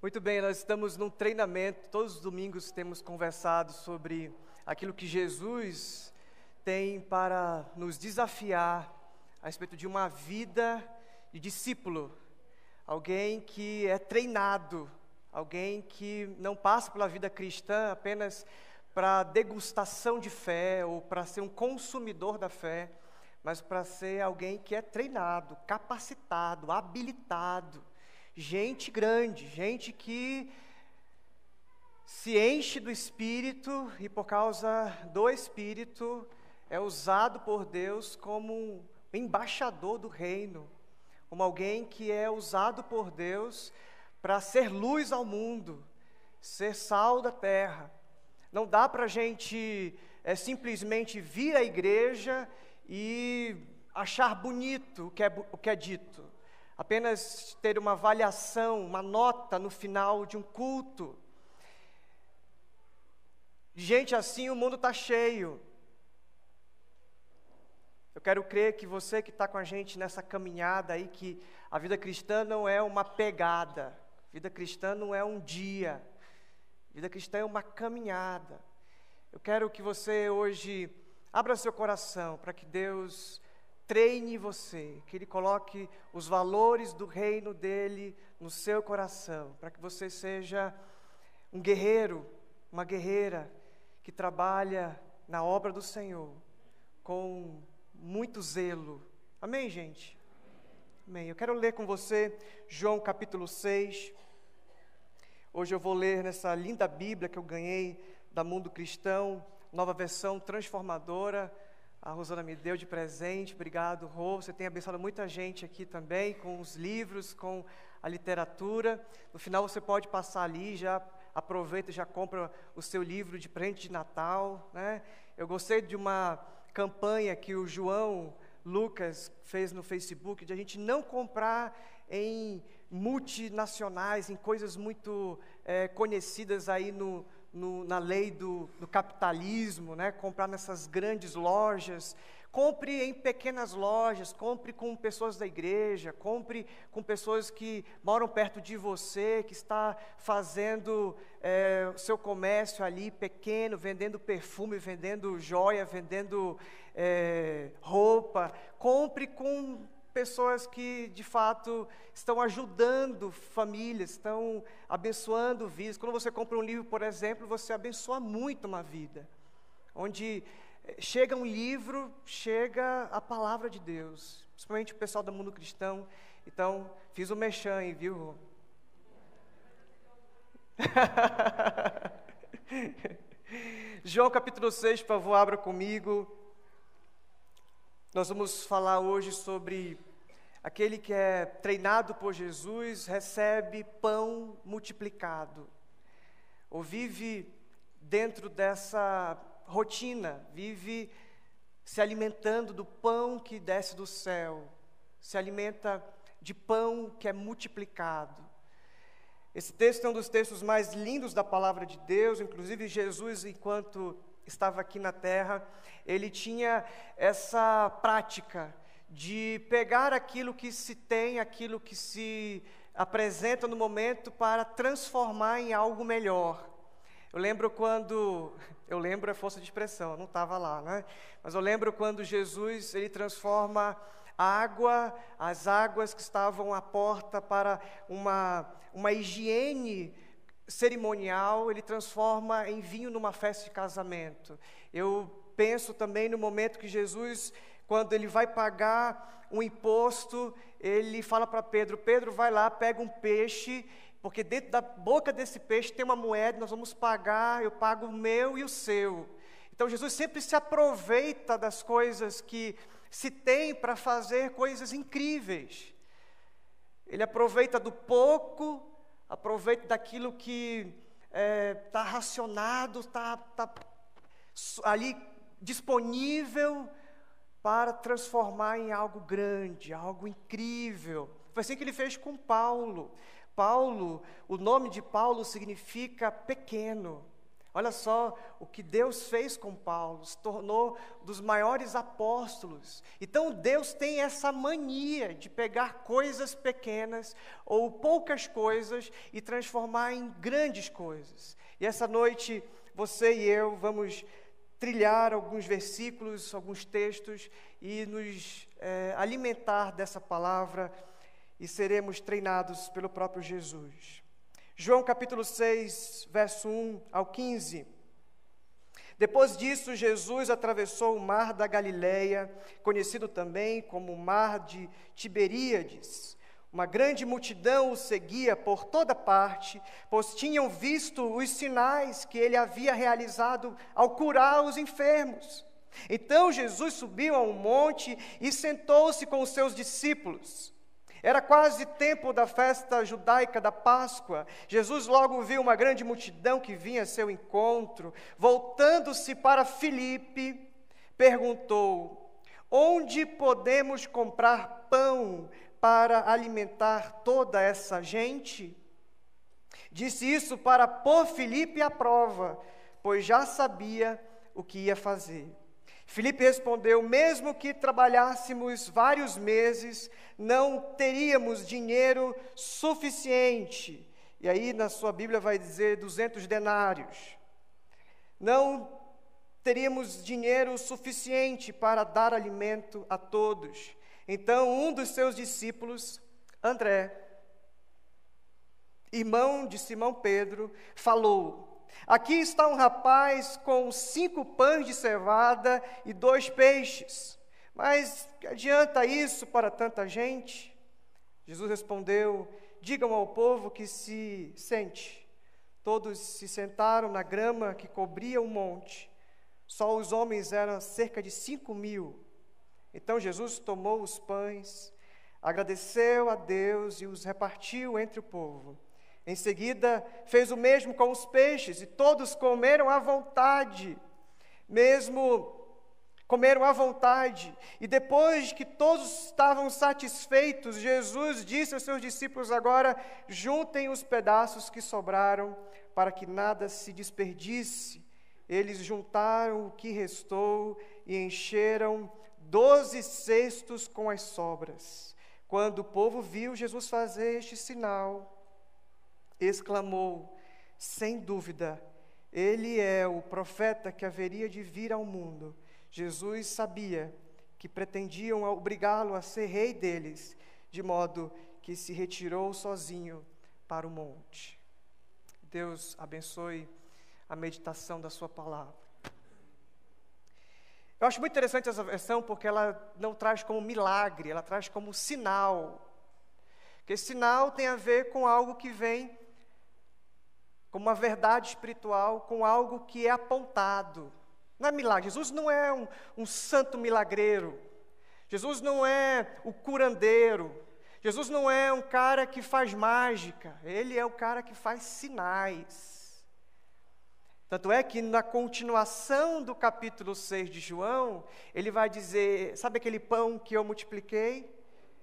Muito bem, nós estamos num treinamento, todos os domingos temos conversado sobre aquilo que Jesus tem para nos desafiar a respeito de uma vida de discípulo, alguém que é treinado, alguém que não passa pela vida cristã apenas para degustação de fé ou para ser um consumidor da fé, mas para ser alguém que é treinado, capacitado, habilitado. Gente grande, gente que se enche do Espírito e por causa do Espírito é usado por Deus como um embaixador do reino, como alguém que é usado por Deus para ser luz ao mundo, ser sal da terra. Não dá para a gente simplesmente vir à igreja e achar bonito o que é dito. Apenas ter uma avaliação, uma nota no final de um culto. Gente assim, o mundo está cheio. Eu quero crer que você que está com a gente nessa caminhada aí, que a vida cristã não é uma pegada, a vida cristã não é um dia, a vida cristã é uma caminhada. Eu quero que você hoje abra seu coração para que Deus treine você, que Ele coloque os valores do reino dEle no seu coração, para que você seja um guerreiro, uma guerreira que trabalha na obra do Senhor com muito zelo. Amém, gente? Amém. Eu quero ler com você João capítulo 6. Hoje eu vou ler nessa linda Bíblia que eu ganhei da Mundo Cristão, nova versão transformadora. A Rosana me deu de presente, obrigado, Rô. Você tem abençoado muita gente aqui também, com os livros, com a literatura. No final você pode passar ali, já aproveita, já compra o seu livro de presente de Natal, né? Eu gostei de uma campanha que o João Lucas fez no Facebook, de a gente não comprar em multinacionais, em coisas muito conhecidas aí na lei do capitalismo, né? Comprar nessas grandes lojas. Compre em pequenas lojas, compre com pessoas da igreja, compre com pessoas que moram perto de você, que está fazendo o seu comércio ali pequeno, vendendo perfume, vendendo joia, vendendo roupa. Compre com pessoas que, de fato, estão ajudando famílias, estão abençoando vidas. Quando você compra um livro, por exemplo, você abençoa muito uma vida. Onde chega um livro, chega a palavra de Deus. Principalmente o pessoal do Mundo Cristão. Então, fiz o merchan aí, viu? João capítulo 6, por favor, abra comigo. Nós vamos falar hoje sobre aquele que é treinado por Jesus, recebe pão multiplicado, ou vive dentro dessa rotina, vive se alimentando do pão que desce do céu, se alimenta de pão que é multiplicado. Esse texto é um dos textos mais lindos da palavra de Deus. Inclusive Jesus, enquanto estava aqui na terra, ele tinha essa prática de pegar aquilo que se tem, aquilo que se apresenta no momento, para transformar em algo melhor. Eu lembro é força de expressão, eu não estava lá, né? Mas eu lembro quando Jesus, ele transforma as águas que estavam à porta para uma higiene cerimonial, ele transforma em vinho numa festa de casamento. Eu penso também no momento que Jesus, quando ele vai pagar um imposto, ele fala para Pedro: Pedro, vai lá, pega um peixe, porque dentro da boca desse peixe tem uma moeda, nós vamos pagar, eu pago o meu e o seu. Então Jesus sempre se aproveita das coisas que se tem para fazer coisas incríveis. Ele aproveita do pouco, aproveita daquilo que está racionado, está ali disponível para transformar em algo grande, algo incrível. Foi assim que ele fez com Paulo. O nome de Paulo significa pequeno. Olha só o que Deus fez com Paulo, se tornou dos maiores apóstolos. Então Deus tem essa mania de pegar coisas pequenas ou poucas coisas e transformar em grandes coisas. E essa noite você e eu vamos trilhar alguns versículos, alguns textos e nos alimentar dessa palavra e seremos treinados pelo próprio Jesus. João capítulo 6, verso 1 ao 15. Depois disso, Jesus atravessou o mar da Galileia, conhecido também como o mar de Tiberíades. Uma grande multidão o seguia por toda parte, pois tinham visto os sinais que ele havia realizado ao curar os enfermos. Então Jesus subiu a um monte e sentou-se com os seus discípulos. Era quase tempo da festa judaica da Páscoa. Jesus logo viu uma grande multidão que vinha a seu encontro. Voltando-se para Filipe, perguntou: onde podemos comprar pão para alimentar toda essa gente? Disse isso para pôr Filipe à prova, pois já sabia o que ia fazer. Filipe respondeu: mesmo que trabalhássemos vários meses, não teríamos dinheiro suficiente. E aí na sua Bíblia vai dizer 200 denários. Não teríamos dinheiro suficiente para dar alimento a todos. Então um dos seus discípulos, André, irmão de Simão Pedro, falou: aqui está um rapaz com 5 pães de cevada e 2 peixes. Mas que adianta isso para tanta gente? Jesus respondeu: digam ao povo que se sente. Todos se sentaram na grama que cobria o monte. Só os homens eram cerca de 5.000. Então Jesus tomou os pães, agradeceu a Deus e os repartiu entre o povo. Em seguida, fez o mesmo com os peixes, e todos comeram à vontade, E depois que todos estavam satisfeitos, Jesus disse aos seus discípulos: agora juntem os pedaços que sobraram, para que nada se desperdice. Eles juntaram o que restou e encheram 12 cestos com as sobras. Quando o povo viu Jesus fazer este sinal, exclamou: sem dúvida, ele é o profeta que haveria de vir ao mundo. Jesus sabia que pretendiam obrigá-lo a ser rei deles, de modo que se retirou sozinho para o monte. Deus abençoe a meditação da sua palavra. Eu acho muito interessante essa versão porque ela não traz como milagre, ela traz como sinal. Porque sinal tem a ver com algo que vem como uma verdade espiritual, com algo que é apontado. Não é milagre. Jesus não é um santo milagreiro. Jesus não é o curandeiro. Jesus não é um cara que faz mágica. Ele é o cara que faz sinais. Tanto é que na continuação do capítulo 6 de João, ele vai dizer: sabe aquele pão que eu multipliquei?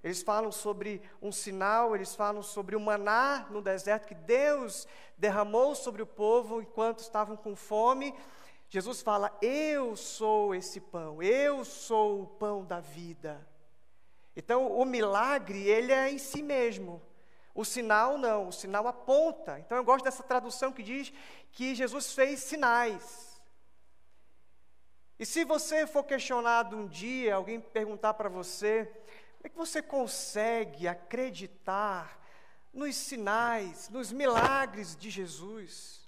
Eles falam sobre um sinal, eles falam sobre o maná no deserto que Deus derramou sobre o povo enquanto estavam com fome. Jesus fala: eu sou esse pão, eu sou o pão da vida. Então o milagre, ele é em si mesmo. O sinal não, o sinal aponta. Então eu gosto dessa tradução que diz que Jesus fez sinais. E se você for questionado um dia, alguém perguntar para você: como é que você consegue acreditar nos sinais, nos milagres de Jesus?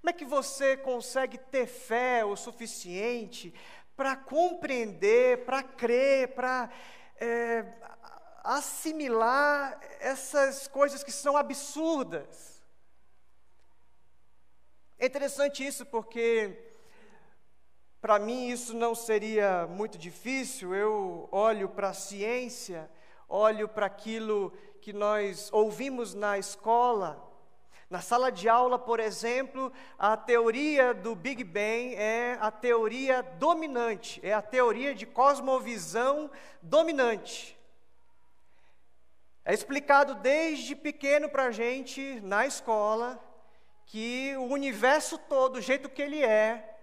Como é que você consegue ter fé o suficiente para compreender, para crer, para assimilar essas coisas que são absurdas? É interessante isso porque, para mim, isso não seria muito difícil. Eu olho para a ciência, olho para aquilo que nós ouvimos na escola. Na sala de aula, por exemplo, a teoria do Big Bang é a teoria dominante, é a teoria de cosmovisão dominante. É explicado desde pequeno para a gente, na escola, que o universo todo, do jeito que ele é,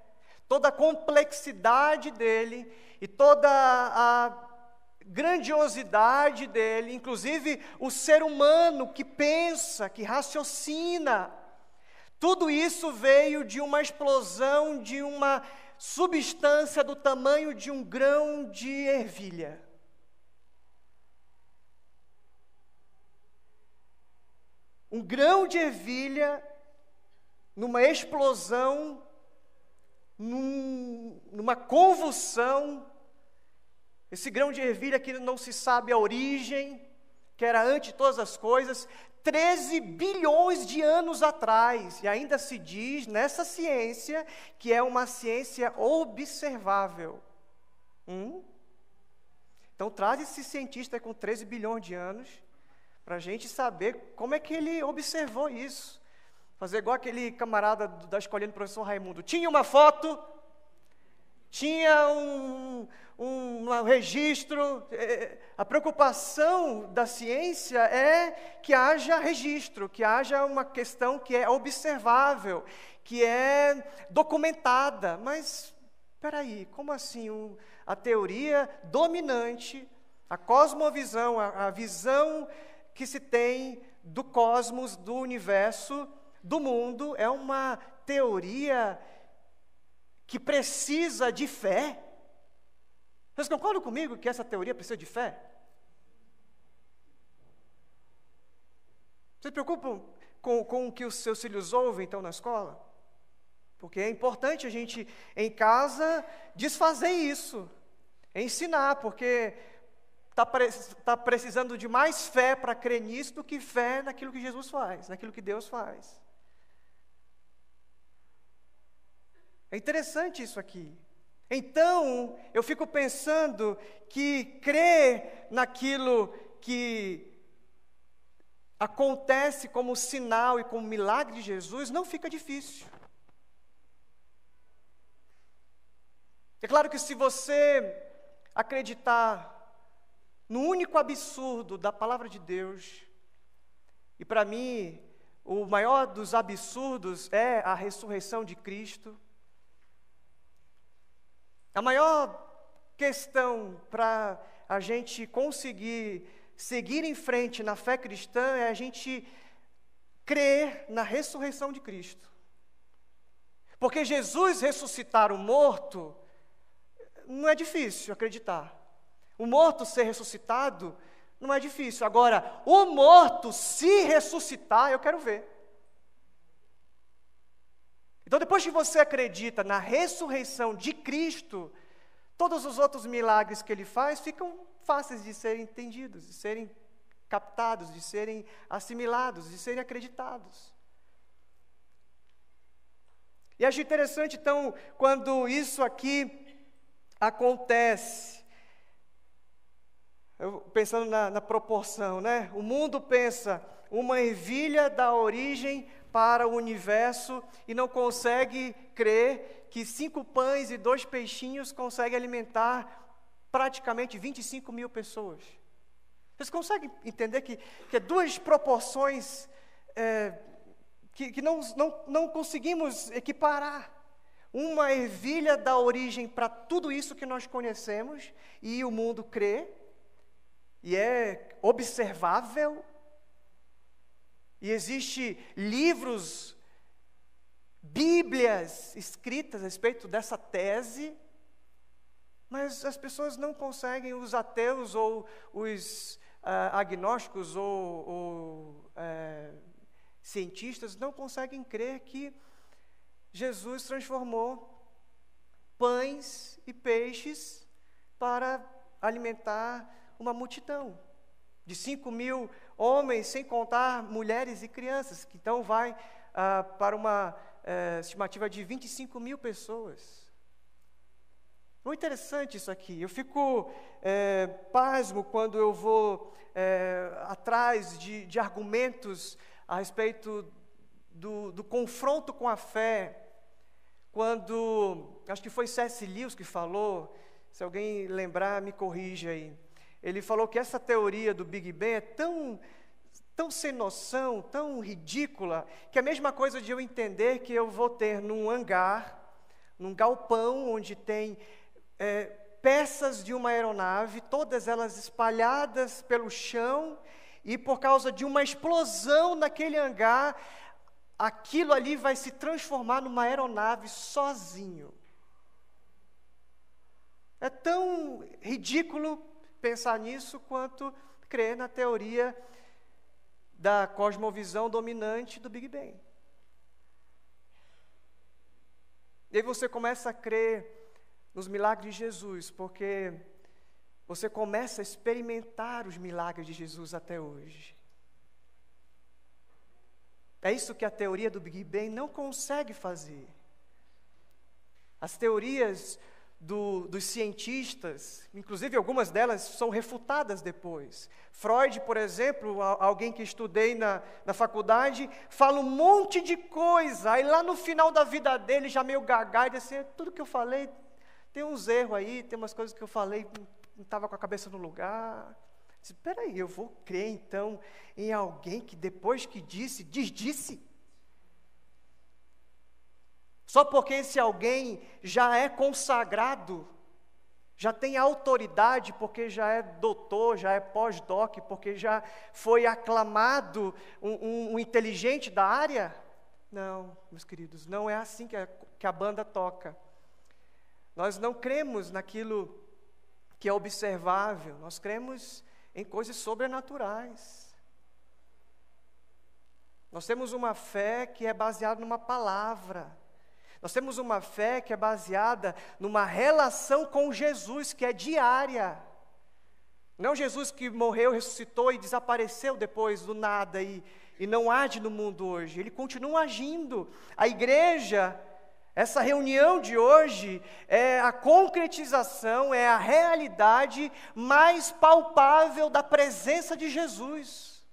toda a complexidade dele e toda a grandiosidade dele, inclusive o ser humano que pensa, que raciocina, tudo isso veio de uma explosão de uma substância do tamanho de um grão de ervilha. Um grão de ervilha numa explosão, numa convulsão. Esse grão de ervilha que não se sabe a origem, que era antes de todas as coisas, 13 bilhões de anos atrás, e ainda se diz nessa ciência que é uma ciência observável. Então traz esse cientista com 13 bilhões de anos, para a gente saber como é que ele observou isso. Fazer igual aquele camarada da escolinha do professor Raimundo. Tinha uma foto, tinha um registro. A preocupação da ciência é que haja registro, que haja uma questão que é observável, que é documentada. Mas, espera aí, como assim? A teoria dominante, a cosmovisão, a visão que se tem do cosmos, do universo, do mundo, é uma teoria que precisa de fé. Vocês concordam comigo que essa teoria precisa de fé? Vocês se preocupam com o que os seus filhos ouvem, então, na escola? Porque é importante a gente, em casa, desfazer isso, ensinar, porque está precisando de mais fé para crer nisso do que fé naquilo que Jesus faz, naquilo que Deus faz. É interessante isso aqui. Então, eu fico pensando que crer naquilo que acontece como sinal e como milagre de Jesus não fica difícil. É claro que se você acreditar no único absurdo da palavra de Deus, e para mim, o maior dos absurdos é a ressurreição de Cristo. A maior questão para a gente conseguir seguir em frente na fé cristã é a gente crer na ressurreição de Cristo. Porque Jesus ressuscitar o morto, não é difícil acreditar. O morto ser ressuscitado não é difícil. Agora, o morto se ressuscitar, eu quero ver. Então, depois que você acredita na ressurreição de Cristo, todos os outros milagres que Ele faz ficam fáceis de serem entendidos, de serem captados, de serem assimilados, de serem acreditados. E acho interessante, então, quando isso aqui acontece, pensando na proporção, né? O mundo pensa, uma ervilha dá origem para o universo e não consegue crer que 5 pães e 2 peixinhos conseguem alimentar praticamente 25 mil pessoas. Vocês conseguem entender que é duas proporções que não conseguimos equiparar? Uma ervilha dá origem para tudo isso que nós conhecemos e o mundo crê, e é observável, e existe livros, Bíblias escritas a respeito dessa tese, mas as pessoas não conseguem, os ateus ou os agnósticos ou cientistas não conseguem crer que Jesus transformou pães e peixes para alimentar uma multidão de 5 mil homens, sem contar mulheres e crianças, que então vai para uma estimativa de 25 mil pessoas. Muito interessante isso aqui. Eu fico pasmo quando eu vou atrás de argumentos a respeito do confronto com a fé, quando, acho que foi C.S. Lewis que falou, se alguém lembrar, me corrija aí. Ele falou que essa teoria do Big Bang é tão sem noção, tão ridícula, que é a mesma coisa de eu entender que eu vou ter num hangar, num galpão onde tem peças de uma aeronave, todas elas espalhadas pelo chão, e por causa de uma explosão naquele hangar, aquilo ali vai se transformar numa aeronave sozinho. É tão ridículo pensar nisso quanto crer na teoria da cosmovisão dominante do Big Bang. E aí você começa a crer nos milagres de Jesus, porque você começa a experimentar os milagres de Jesus até hoje. É isso que a teoria do Big Bang não consegue fazer. As teorias dos cientistas, inclusive algumas delas são refutadas depois. Freud, por exemplo, alguém que estudei na faculdade, fala um monte de coisa, aí lá no final da vida dele, já meio gaga, e diz assim, tudo que eu falei, tem uns erros aí, tem umas coisas que eu falei, não estava com a cabeça no lugar. Espera aí, eu vou crer então em alguém que depois que disse, disse. Só porque esse alguém já é consagrado, já tem autoridade, porque já é doutor, já é pós-doc, porque já foi aclamado um inteligente da área? Não, meus queridos, não é assim que a banda toca. Nós não cremos naquilo que é observável, nós cremos em coisas sobrenaturais. Nós temos uma fé que é baseada numa palavra. Nós temos uma fé que é baseada numa relação com Jesus, que é diária. Não Jesus que morreu, ressuscitou e desapareceu depois do nada e não age no mundo hoje. Ele continua agindo. A igreja, essa reunião de hoje, é a concretização, é a realidade mais palpável da presença de Jesus.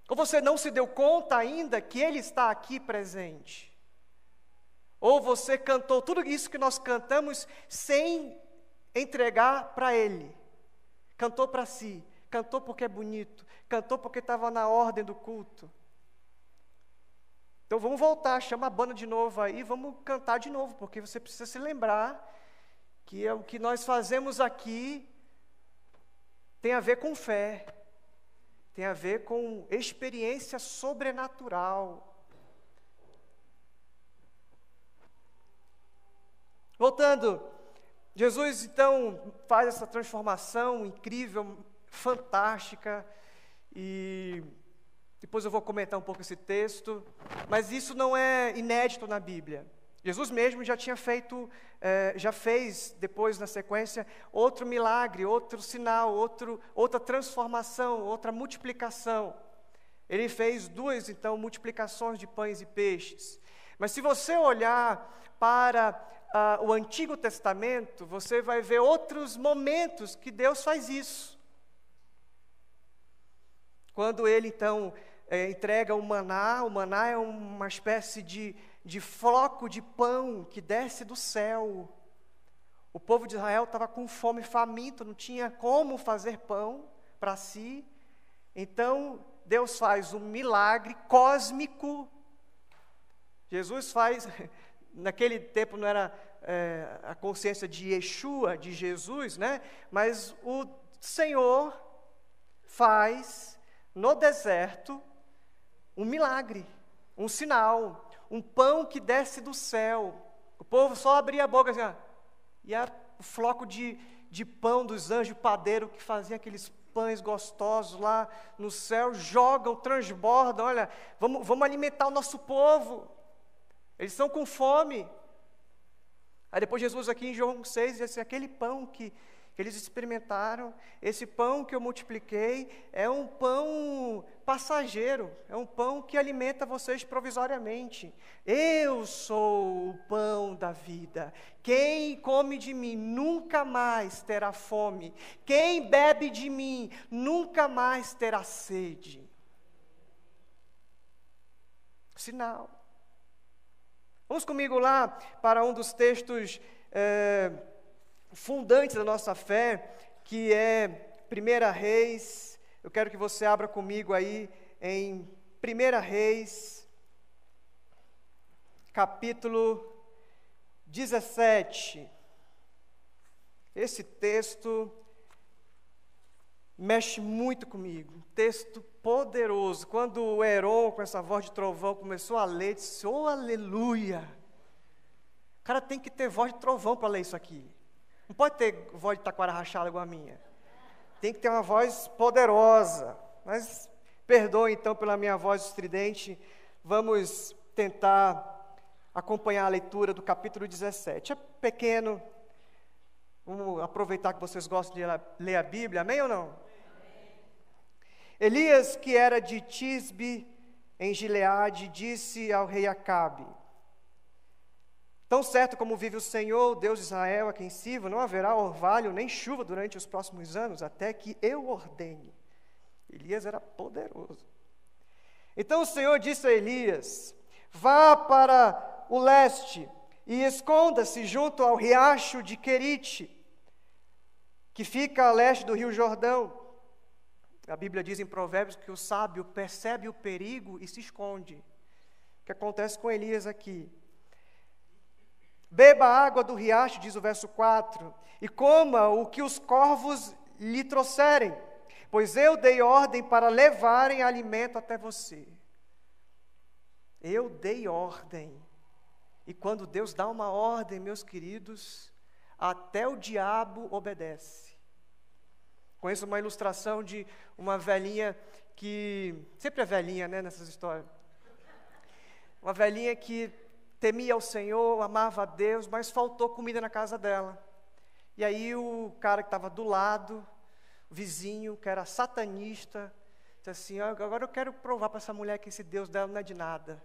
Ou você não se deu conta ainda que Ele está aqui presente? Ou você cantou tudo isso que nós cantamos sem entregar para Ele? Cantou para si, cantou porque é bonito, cantou porque estava na ordem do culto. Então vamos voltar, chama a banda de novo aí, vamos cantar de novo, porque você precisa se lembrar que o que nós fazemos aqui tem a ver com fé, tem a ver com experiência sobrenatural. Voltando, Jesus então faz essa transformação incrível, fantástica, e depois eu vou comentar um pouco esse texto, mas isso não é inédito na Bíblia. Jesus mesmo já tinha feito, já fez depois na sequência, outro milagre, outro sinal, outra transformação, outra multiplicação. Ele fez 2, então, multiplicações de pães e peixes. Mas se você olhar para o Antigo Testamento, você vai ver outros momentos que Deus faz isso. Quando Ele, então, entrega o maná é uma espécie de floco de pão que desce do céu. O povo de Israel estava com fome, faminto, não tinha como fazer pão para si. Então, Deus faz um milagre cósmico. Jesus faz... Naquele tempo não era a consciência de Yeshua, de Jesus, né? Mas o Senhor faz no deserto um milagre, um sinal, um pão que desce do céu. O povo só abria a boca assim, e o floco de pão dos anjos, o padeiro que fazia aqueles pães gostosos lá no céu, jogam, transbordam, olha, vamos alimentar o nosso povo. Eles estão com fome. Aí depois Jesus aqui em João 6 diz assim, aquele pão que eles experimentaram, esse pão que eu multipliquei, é um pão passageiro, é um pão que alimenta vocês provisoriamente. Eu sou o pão da vida. Quem come de mim nunca mais terá fome. Quem bebe de mim nunca mais terá sede. Sinal. Vamos comigo lá para um dos textos fundantes da nossa fé, que é 1 Reis, Eu quero que você abra comigo aí em 1 Reis, capítulo 17. Esse texto mexe muito comigo, um texto poderoso. Quando o Heron, com essa voz de trovão, começou a ler, disse, oh, aleluia! O cara tem que ter voz de trovão para ler isso aqui. Não pode ter voz de taquara rachada igual a minha. Tem que ter uma voz poderosa. Mas perdoe então pela minha voz estridente. Vamos tentar acompanhar a leitura do capítulo 17. É pequeno. Vamos aproveitar que vocês gostam de ler a Bíblia. Amém ou não? Amém. Elias, que era de Tisbe, em Gileade, disse ao rei Acabe, tão certo como vive o Senhor, Deus de Israel, a quem sirvo, não haverá orvalho nem chuva durante os próximos anos, até que eu ordene. Elias era poderoso. Então o Senhor disse a Elias, vá para o leste e esconda-se junto ao riacho de Querite, que fica a leste do rio Jordão. A Bíblia diz em Provérbios que o sábio percebe o perigo e se esconde. O que acontece com Elias aqui? Beba a água do riacho, diz o verso 4, e coma o que os corvos lhe trouxerem, pois eu dei ordem para levarem alimento até você. Eu dei ordem. E quando Deus dá uma ordem, meus queridos, até o diabo obedece. Conheço uma ilustração de uma velhinha que, sempre é velhinha, né, nessas histórias. Uma velhinha que temia ao Senhor, amava a Deus, mas faltou comida na casa dela. E aí o cara que estava do lado, o vizinho, que era satanista, disse assim, agora eu quero provar para essa mulher que esse Deus dela não é de nada.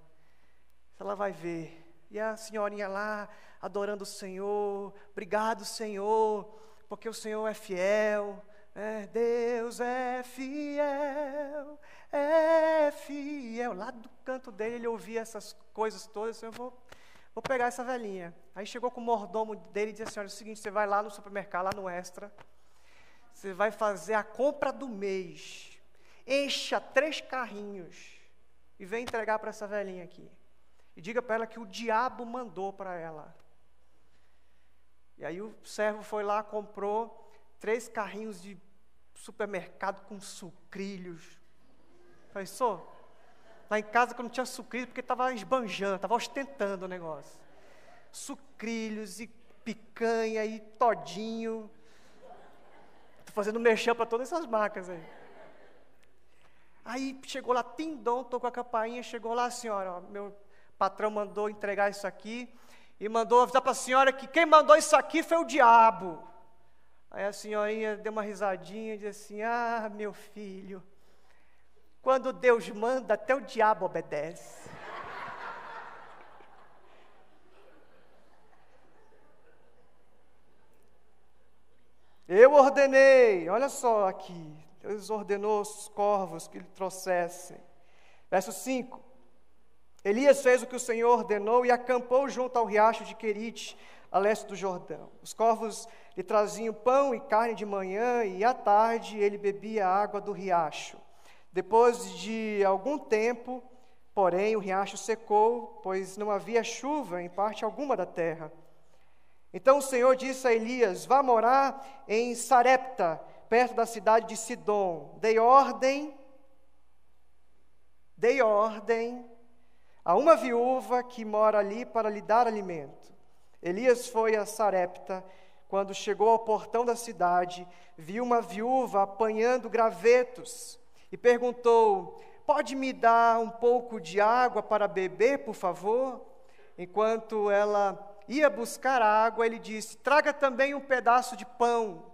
Ela vai ver. E a senhorinha lá, adorando o Senhor, obrigado Senhor, porque o Senhor é fiel. Deus é fiel, é fiel. Lá do canto dele, ele ouvia essas coisas todas. Eu vou pegar essa velhinha. Aí chegou com o mordomo dele e disse assim, olha, é o seguinte, você vai lá no supermercado, lá no Extra, você vai fazer a compra do mês, encha 3 carrinhos e vem entregar para essa velhinha aqui. E diga para ela que o diabo mandou para ela. E aí o servo foi lá, comprou 3 carrinhos de supermercado com sucrilhos. Falei, lá em casa que eu não tinha sucrilhos, porque estava esbanjando, estava ostentando o negócio. Sucrilhos e picanha e todinho. Estou fazendo merchan para todas essas marcas aí. Aí chegou lá, tindom, tocou a campainha, chegou lá a senhora, ó, meu patrão mandou entregar isso aqui e mandou avisar para a senhora que quem mandou isso aqui foi o diabo. Aí a senhorinha deu uma risadinha e disse assim, meu filho, quando Deus manda, até o diabo obedece. Eu ordenei, olha só aqui, Deus ordenou os corvos que lhe trouxessem. Verso 5, Elias fez o que o Senhor ordenou e acampou junto ao riacho de Querite, a leste do Jordão. Os corvos lhe traziam pão e carne de manhã, e à tarde ele bebia a água do riacho. Depois de algum tempo, porém, o riacho secou, pois não havia chuva em parte alguma da terra. Então o Senhor disse a Elias, vá morar em Sarepta, perto da cidade de Sidom. Dei ordem a uma viúva que mora ali para lhe dar alimento. Elias foi a Sarepta. Quando chegou ao portão da cidade, viu uma viúva apanhando gravetos e perguntou, pode me dar um pouco de água para beber, por favor? Enquanto ela ia buscar água, ele disse, traga também um pedaço de pão.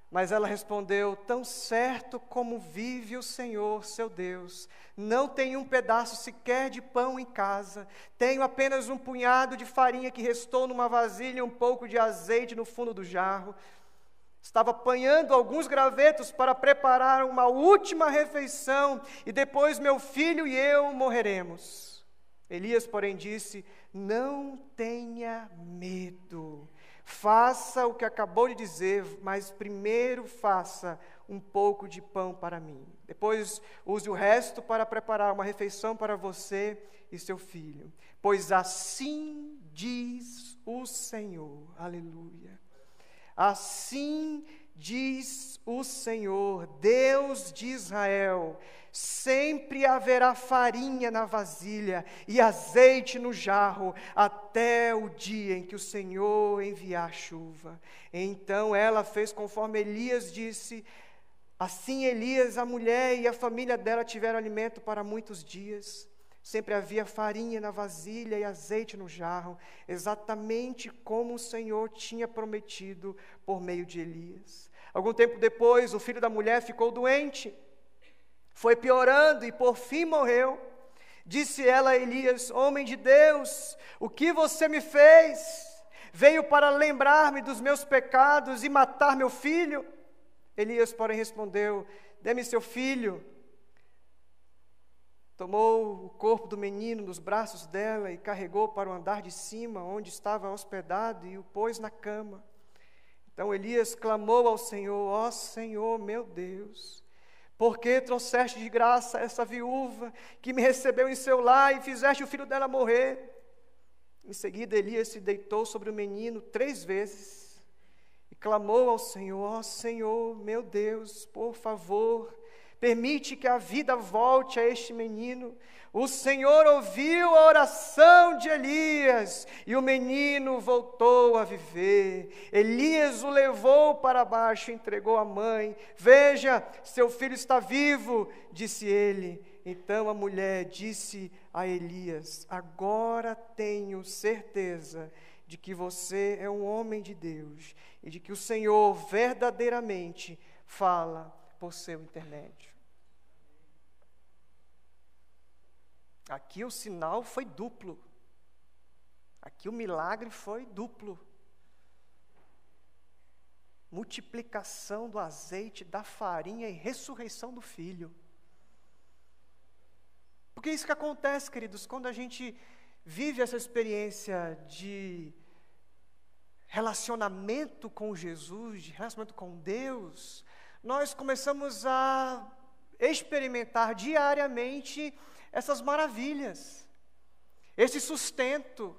Mas ela respondeu, tão certo como vive o Senhor, seu Deus, não tenho um pedaço sequer de pão em casa, tenho apenas um punhado de farinha que restou numa vasilha e um pouco de azeite no fundo do jarro. Estava apanhando alguns gravetos para preparar uma última refeição e depois meu filho e eu morreremos. Elias, porém, disse, não tenha medo. Faça o que acabou de dizer, mas primeiro faça um pouco de pão para mim. Depois use o resto para preparar uma refeição para você e seu filho. Pois assim diz o Senhor. Aleluia. Assim diz o Senhor, Deus de Israel: sempre haverá farinha na vasilha e azeite no jarro, até o dia em que o Senhor enviar chuva. Então ela fez conforme Elias disse. Assim Elias, a mulher e a família dela tiveram alimento para muitos dias. Sempre havia farinha na vasilha e azeite no jarro, exatamente como o Senhor tinha prometido por meio de Elias. Algum tempo depois, o filho da mulher ficou doente. Foi piorando e por fim morreu. Disse ela a Elias: homem de Deus, o que você me fez? Veio para lembrar-me dos meus pecados e matar meu filho? Elias, porém, respondeu: dê-me seu filho. Tomou o corpo do menino nos braços dela e carregou para o andar de cima, onde estava hospedado, e o pôs na cama. Então Elias clamou ao Senhor: ó Senhor, meu Deus, por que trouxeste de graça essa viúva que me recebeu em seu lar e fizeste o filho dela morrer? Em seguida Elias se deitou sobre o menino 3 vezes e clamou ao Senhor: ó Senhor, meu Deus, por favor, permite que a vida volte a este menino. O Senhor ouviu a oração de Elias e o menino voltou a viver. Elias o levou para baixo e entregou à mãe. Veja, seu filho está vivo, disse ele. Então a mulher disse a Elias: agora tenho certeza de que você é um homem de Deus e de que o Senhor verdadeiramente fala por seu intermédio. Aqui o sinal foi duplo. Aqui o milagre foi duplo. Multiplicação do azeite, da farinha e ressurreição do filho. Porque é isso que acontece, queridos, quando a gente vive essa experiência de relacionamento com Jesus, de relacionamento com Deus, nós começamos a experimentar diariamente essas maravilhas, esse sustento,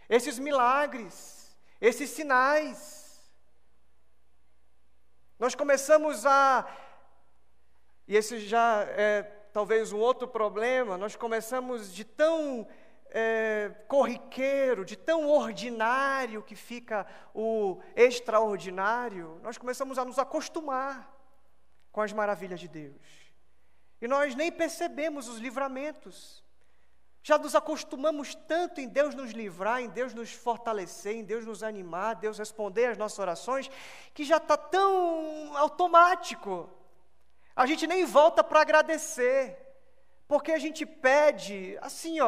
esses milagres, esses sinais. Nós começamos e esse já é talvez um outro problema, nós começamos de tão corriqueiro, de tão ordinário que fica o extraordinário, nós começamos a nos acostumar com as maravilhas de Deus. E nós nem percebemos os livramentos. Já nos acostumamos tanto em Deus nos livrar, em Deus nos fortalecer, em Deus nos animar, Deus responder às nossas orações, que já está tão automático. A gente nem volta para agradecer, porque a gente pede, assim,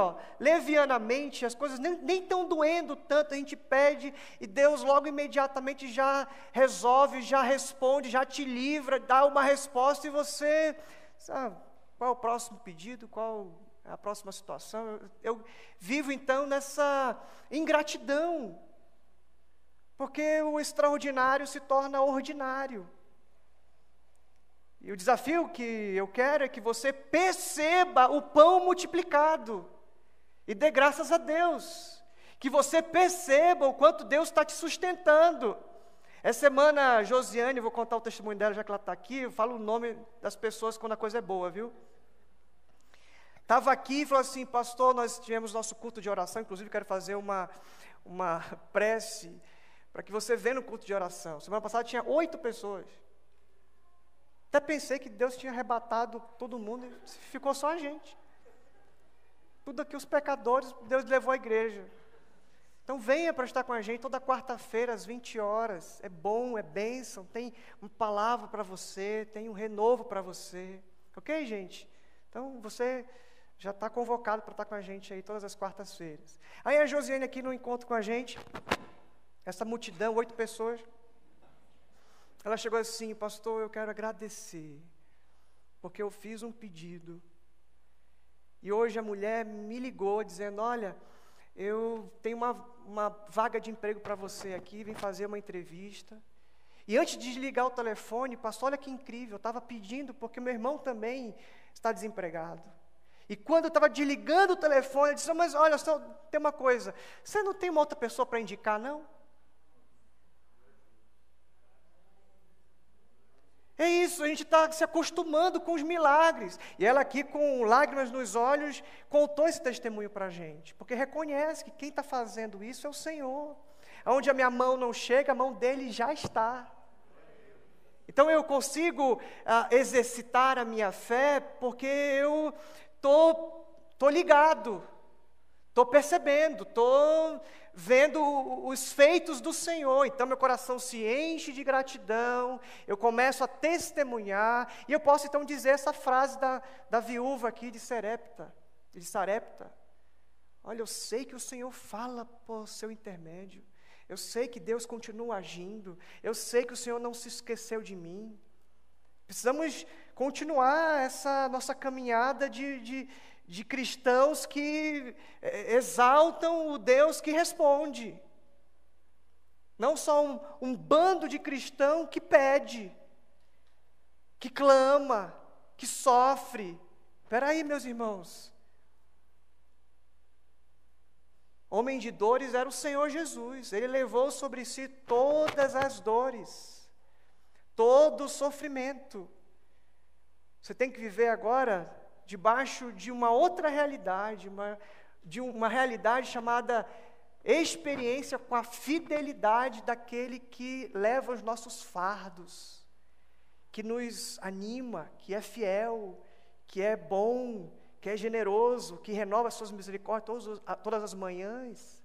levianamente, as coisas nem estão doendo tanto, a gente pede e Deus logo imediatamente já resolve, já responde, já te livra, dá uma resposta e você... sabe, qual é o próximo pedido, qual é a próxima situação? Eu vivo então nessa ingratidão, porque o extraordinário se torna ordinário. E o desafio que eu quero é que você perceba o pão multiplicado e dê graças a Deus, que você perceba o quanto Deus está te sustentando. Essa semana, Josiane, vou contar o testemunho dela, já que ela está aqui, eu falo o nome das pessoas quando a coisa é boa, viu? Estava aqui e falou assim: pastor, nós tivemos nosso culto de oração, inclusive quero fazer uma prece, para que você venha no culto de oração. Semana passada tinha 8 pessoas. Até pensei que Deus tinha arrebatado todo mundo e ficou só a gente. Tudo aqui os pecadores, Deus levou à igreja. Então venha para estar com a gente toda quarta-feira às 20 horas. É bom, é bênção, tem uma palavra para você, tem um renovo para você. Ok, gente? Então você já está convocado para estar com a gente aí todas as quartas-feiras. Aí a Josiane aqui no encontro com a gente, essa multidão, 8 pessoas. Ela chegou assim: pastor, eu quero agradecer, porque eu fiz um pedido. E hoje a mulher me ligou dizendo: olha, eu tenho uma vaga de emprego para você aqui, vim fazer uma entrevista. E antes de desligar o telefone, pastor, olha que incrível, eu estava pedindo porque meu irmão também está desempregado. E quando eu estava desligando o telefone, ele disse, mas olha, só tem uma coisa, você não tem uma outra pessoa para indicar, não? É isso, a gente está se acostumando com os milagres. E ela aqui, com lágrimas nos olhos, contou esse testemunho para a gente. Porque reconhece que quem está fazendo isso é o Senhor. Onde a minha mão não chega, a mão dele já está. Então eu consigo exercitar a minha fé porque eu estou ligado, estou percebendo, estou vendo os feitos do Senhor. Então meu coração se enche de gratidão, eu começo a testemunhar, e eu posso então dizer essa frase da viúva aqui de Sarepta. Olha, eu sei que o Senhor fala por seu intermédio, eu sei que Deus continua agindo, eu sei que o Senhor não se esqueceu de mim. Precisamos continuar essa nossa caminhada de cristãos que exaltam o Deus que responde. Não só um bando de cristão que pede, que clama, que sofre. Espera aí, meus irmãos. Homem de dores era o Senhor Jesus. Ele levou sobre si todas as dores, todo o sofrimento. Você tem que viver agora debaixo de uma outra realidade, de uma realidade chamada experiência com a fidelidade daquele que leva os nossos fardos, que nos anima, que é fiel, que é bom, que é generoso, que renova as suas misericórdias todas as manhãs.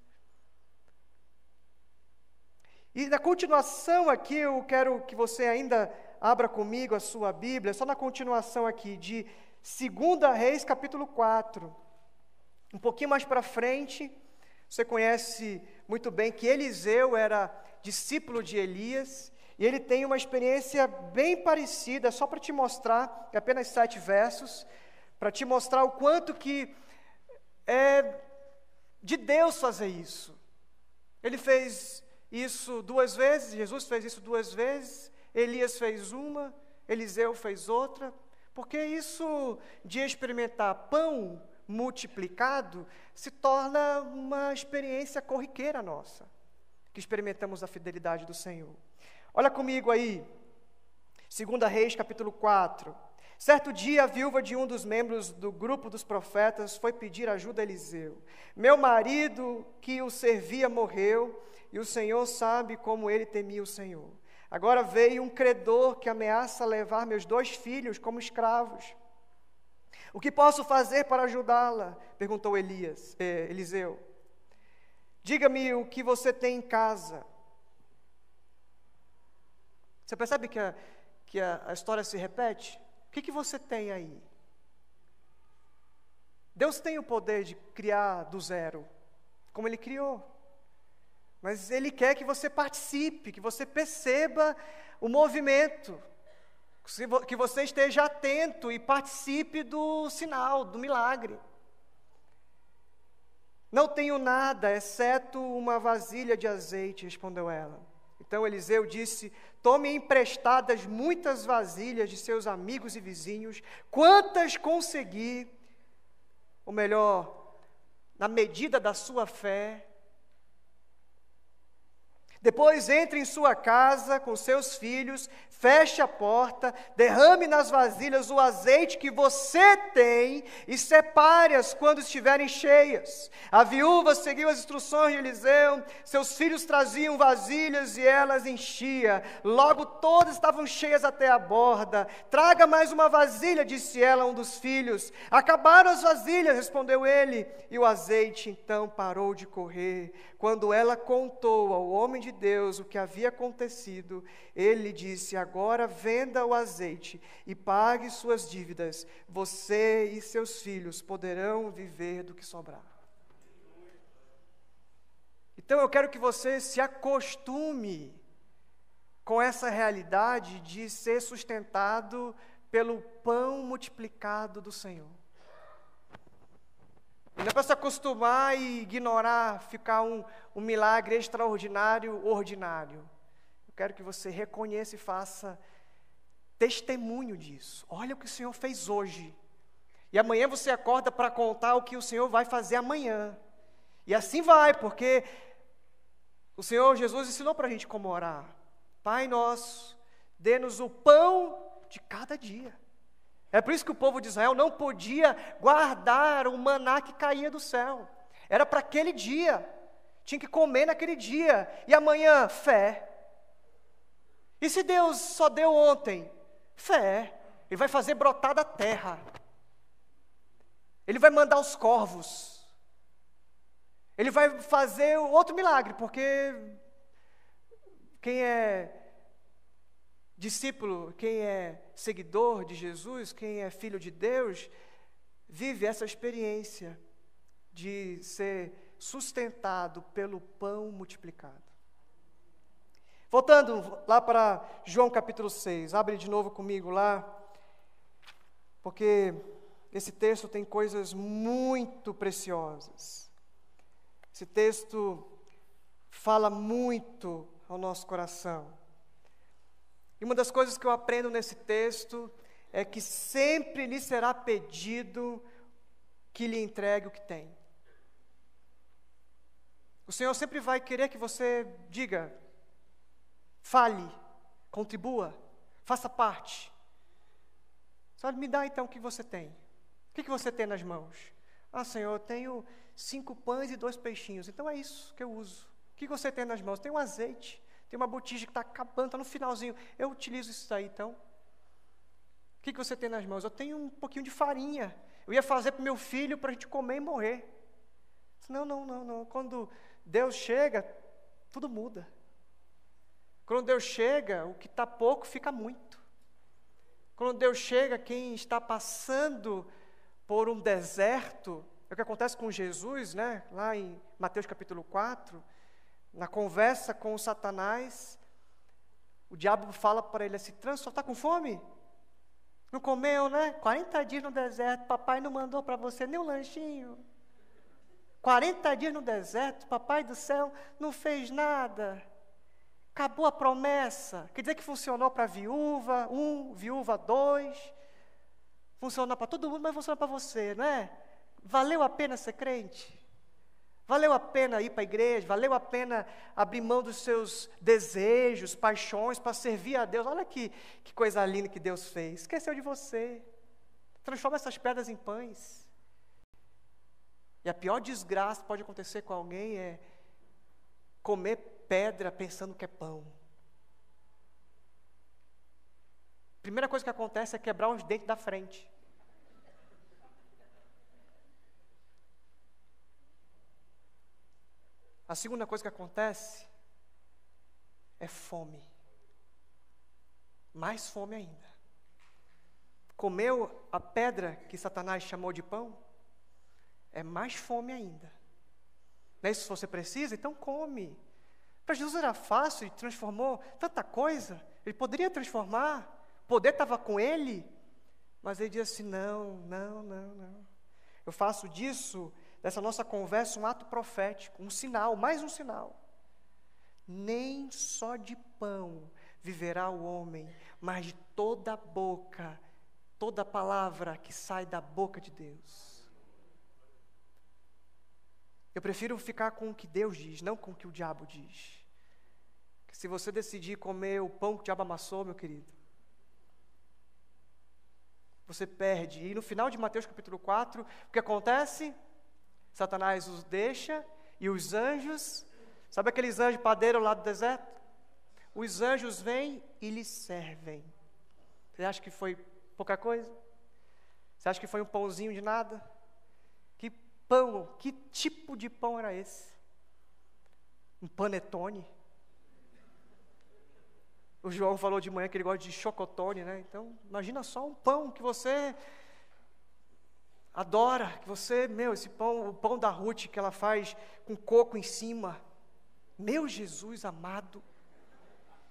E na continuação aqui, eu quero que você ainda abra comigo a sua Bíblia, só na continuação aqui de 2 Reis, capítulo 4. Um pouquinho mais para frente, você conhece muito bem que Eliseu era discípulo de Elias, e ele tem uma experiência bem parecida, só para te mostrar, apenas 7 versos, para te mostrar o quanto que é de Deus fazer isso. Ele fez isso 2 vezes, Jesus fez isso 2 vezes, Elias fez uma, Eliseu fez outra, porque isso de experimentar pão multiplicado se torna uma experiência corriqueira nossa, que experimentamos a fidelidade do Senhor. Olha comigo aí, 2 Reis, capítulo 4. Certo dia, a viúva de um dos membros do grupo dos profetas foi pedir ajuda a Eliseu. Meu marido, que o servia, morreu, e o Senhor sabe como ele temia o Senhor. Agora veio um credor que ameaça levar meus 2 filhos como escravos. O que posso fazer para ajudá-la? Perguntou Eliseu. Diga-me o que você tem em casa. Você percebe que a história se repete? O que você tem aí? Deus tem o poder de criar do zero, como Ele criou. Mas Ele quer que você participe, que você perceba o movimento, que você esteja atento e participe do sinal, do milagre. Não tenho nada, exceto uma vasilha de azeite, respondeu ela. Então Eliseu disse, tome emprestadas muitas vasilhas de seus amigos e vizinhos, quantas conseguir, ou melhor, na medida da sua fé. Depois entre em sua casa com seus filhos, feche a porta, derrame nas vasilhas o azeite que você tem e separe-as quando estiverem cheias. A viúva seguiu as instruções de Eliseu, seus filhos traziam vasilhas e elas enchia. Logo todas estavam cheias até a borda. Traga mais uma vasilha, disse ela a um dos filhos. Acabaram as vasilhas, respondeu ele, e o azeite então parou de correr. Quando ela contou ao homem de Deus o que havia acontecido, ele disse, agora venda o azeite e pague suas dívidas, você e seus filhos poderão viver do que sobrar. Então eu quero que você se acostume com essa realidade de ser sustentado pelo pão multiplicado do Senhor. Não é para se acostumar e ignorar, ficar um milagre extraordinário, ordinário. quero que você reconheça e faça testemunho disso. Olha o que o Senhor fez hoje. E amanhã você acorda para contar o que o Senhor vai fazer amanhã. E assim vai, porque o Senhor Jesus ensinou para a gente como orar. Pai nosso, dê-nos o pão de cada dia. É por isso que o povo de Israel não podia guardar o maná que caía do céu. Era para aquele dia. Tinha que comer naquele dia. E amanhã, fé. E se Deus só deu ontem? Fé. Ele vai fazer brotar da terra. Ele vai mandar os corvos. Ele vai fazer outro milagre, porque quem é discípulo, quem é seguidor de Jesus, quem é filho de Deus, vive essa experiência de ser sustentado pelo pão multiplicado. Voltando lá para João capítulo 6, abre de novo comigo lá, porque esse texto tem coisas muito preciosas. Esse texto fala muito ao nosso coração. E uma das coisas que eu aprendo nesse texto é que sempre lhe será pedido que lhe entregue o que tem. O Senhor sempre vai querer que você diga, fale, contribua, faça parte. Só me dá então o que você tem. O que você tem nas mãos? Ah, Senhor, eu tenho 5 pães e 2 peixinhos. Então é isso que eu uso. O que você tem nas mãos? Tem um azeite, tem uma botija que está acabando, está no finalzinho. Eu utilizo isso aí, então. O que você tem nas mãos? Eu tenho um pouquinho de farinha. Eu ia fazer para o meu filho para a gente comer e morrer. Não. Quando Deus chega, tudo muda. Quando Deus chega, o que está pouco fica muito. Quando Deus chega, quem está passando por um deserto, é o que acontece com Jesus, né? Lá em Mateus capítulo 4, na conversa com o Satanás, o diabo fala para ele assim, está com fome? Não comeu, né? 40 dias no deserto, papai não mandou para você nem um lanchinho. 40 dias no deserto, papai do céu não fez nada. Acabou a promessa. Quer dizer que funcionou para viúva 1, viúva 2. Funcionou para todo mundo, mas funciona para você, não é? Valeu a pena ser crente? Valeu a pena ir para a igreja? Valeu a pena abrir mão dos seus desejos, paixões para servir a Deus? Olha que coisa linda que Deus fez. Esqueceu de você. Transforma essas pedras em pães. E a pior desgraça que pode acontecer com alguém é comer pedra pensando que é pão. Primeira coisa que acontece é quebrar os dentes da frente. A segunda coisa que acontece é fome. Mais fome ainda. Comeu a pedra que Satanás chamou de pão? É mais fome ainda. Não é isso que você precisa? Então come. Para Jesus era fácil, ele transformou tanta coisa. Ele poderia transformar. O poder estava com ele. Mas ele disse assim, não. Eu faço disso, dessa nossa conversa, um ato profético, um sinal, mais um sinal. Nem só de pão viverá o homem, mas de toda a boca, toda palavra que sai da boca de Deus. Eu prefiro ficar com o que Deus diz, não com o que o diabo diz. Que se você decidir comer o pão que o diabo amassou, meu querido, você perde. E no final de Mateus capítulo 4, o que acontece? Satanás os deixa e os anjos, sabe aqueles anjos padeiros lá do deserto? Os anjos vêm e lhes servem. Você acha que foi pouca coisa? Você acha que foi um pãozinho de nada? Que pão, que tipo de pão era esse? Um panetone? O João falou de manhã que ele gosta de chocotone, né? Então, imagina só um pão que você adora, que você, esse pão, o pão da Ruth que ela faz com coco em cima. Meu Jesus amado,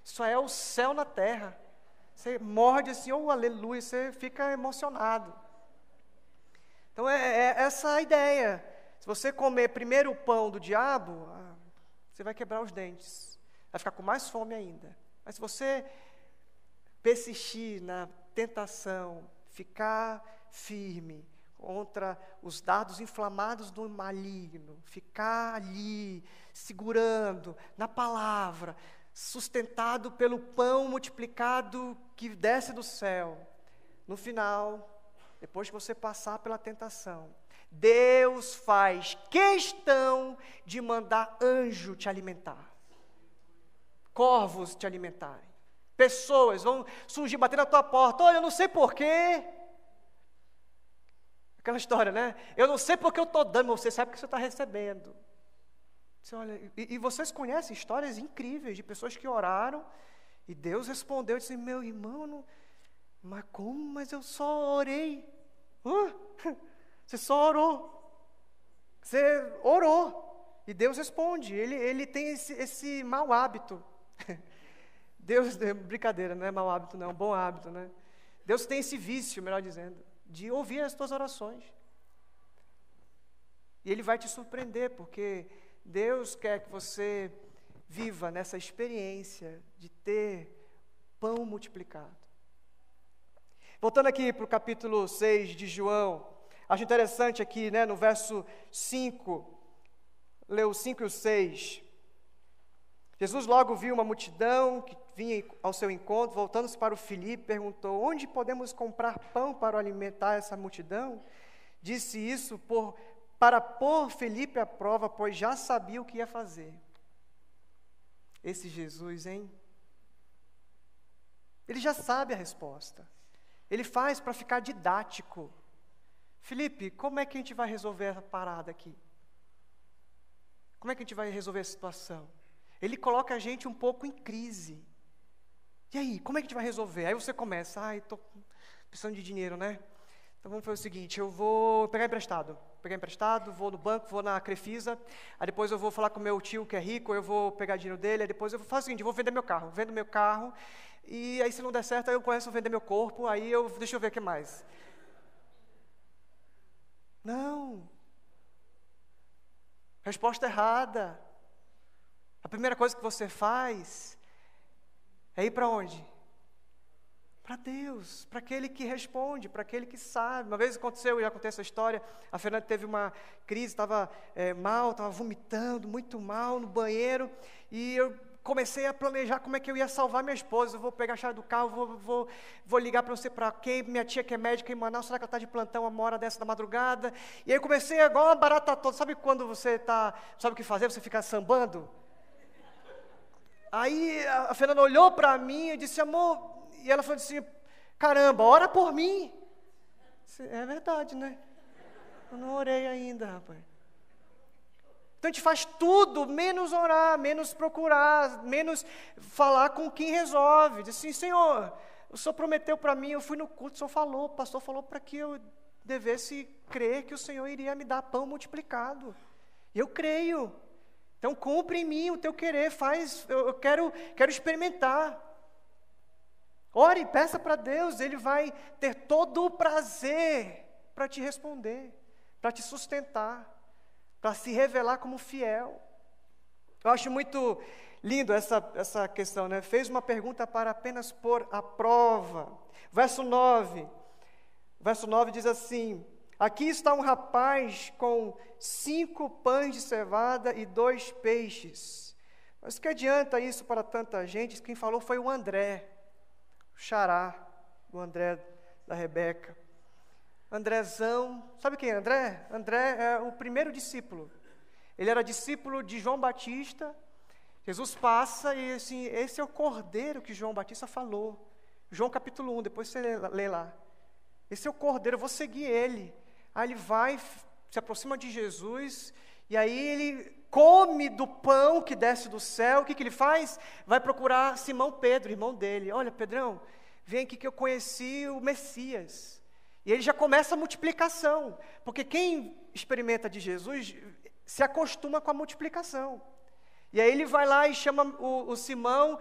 isso é o céu na terra. Você morde assim, aleluia, você fica emocionado. Então, é essa a ideia. Se você comer primeiro o pão do diabo, você vai quebrar os dentes. Vai ficar com mais fome ainda. Mas se você persistir na tentação, ficar firme contra os dardos inflamados do maligno, ficar ali, segurando na palavra, sustentado pelo pão multiplicado que desce do céu, no final, depois que você passar pela tentação, Deus faz questão de mandar anjo te alimentar, corvos te alimentarem, pessoas vão surgir, bater na tua porta, olha, eu não sei porquê, aquela história, né? Eu não sei porque eu estou dando, mas você sabe que você está recebendo. Você olha, e vocês conhecem histórias incríveis de pessoas que oraram e Deus respondeu e disse, meu irmão, não, mas como? Mas eu só orei. Você só orou. Você orou. E Deus responde. Ele tem esse mau hábito. Deus, brincadeira, não é mau hábito, não, é um bom hábito, né? Deus tem esse vício, melhor dizendo, de ouvir as tuas orações. E Ele vai te surpreender, porque Deus quer que você viva nessa experiência de ter pão multiplicado. Voltando aqui para o capítulo 6 de João, acho interessante aqui, né, no verso 5, leu o 5 e o 6. Jesus logo viu uma multidão que vinha ao seu encontro, voltando-se para o Filipe, perguntou, onde podemos comprar pão para alimentar essa multidão? Disse isso para pôr Filipe à prova, pois já sabia o que ia fazer. Esse Jesus, hein? Ele já sabe a resposta. Ele faz para ficar didático. Filipe, como é que a gente vai resolver essa parada aqui? Como é que a gente vai resolver a situação? Ele coloca a gente um pouco em crise. E aí, como é que a gente vai resolver? Aí você começa, estou precisando de dinheiro, né? Então vamos fazer o seguinte, eu vou pegar emprestado, vou no banco, vou na Crefisa, aí depois eu vou falar com o meu tio que é rico, eu vou pegar dinheiro dele, aí depois eu vou fazer o seguinte, eu vou vender meu carro, vendo meu carro, e aí se não der certo, aí eu começo a vender meu corpo, deixa eu ver o que mais. Não. Resposta errada. A primeira coisa que você faz é ir para onde? Para Deus, para aquele que responde, para aquele que sabe. Uma vez já contei essa história, a Fernanda teve uma crise, estava mal, estava vomitando, muito mal no banheiro, e eu comecei a planejar como é que eu ia salvar minha esposa. Eu vou pegar a chave do carro, vou ligar para não sei para quem, minha tia que é médica em Manaus, será que ela está de plantão uma hora dessa da madrugada? E aí eu comecei igual uma barata toda, sabe quando você sabe o que fazer, você fica sambando? Aí a Fernanda olhou para mim e disse, amor, e ela falou assim, caramba, ora por mim. É verdade, né? Eu não orei ainda, rapaz. Então a gente faz tudo, menos orar, menos procurar, menos falar com quem resolve. Diz assim, Senhor, o Senhor prometeu para mim, eu fui no culto, o Senhor falou, o pastor falou para que eu devesse crer que o Senhor iria me dar pão multiplicado. E eu creio. Então cumpre em mim o teu querer, eu quero experimentar. Ore, peça para Deus, Ele vai ter todo o prazer para te responder, para te sustentar, para se revelar como fiel. Eu acho muito lindo essa questão, né? Fez uma pergunta para apenas pôr à prova. Verso 9 diz assim, aqui está um rapaz com 5 pães de cevada e 2 peixes. Mas que adianta isso para tanta gente? Quem falou foi o André, o xará do André, da Rebeca. Andrezão, sabe quem é André? André é o primeiro discípulo. Ele era discípulo de João Batista. Jesus passa e assim, esse é o cordeiro que João Batista falou. João capítulo 1, depois você lê lá. Esse é o cordeiro, eu vou seguir ele. Aí ele vai, se aproxima de Jesus, e aí ele come do pão que desce do céu. O que ele faz? Vai procurar Simão Pedro, irmão dele. Olha, Pedrão, vem aqui que eu conheci o Messias. E ele já começa a multiplicação, porque quem experimenta de Jesus se acostuma com a multiplicação. E aí ele vai lá e chama o Simão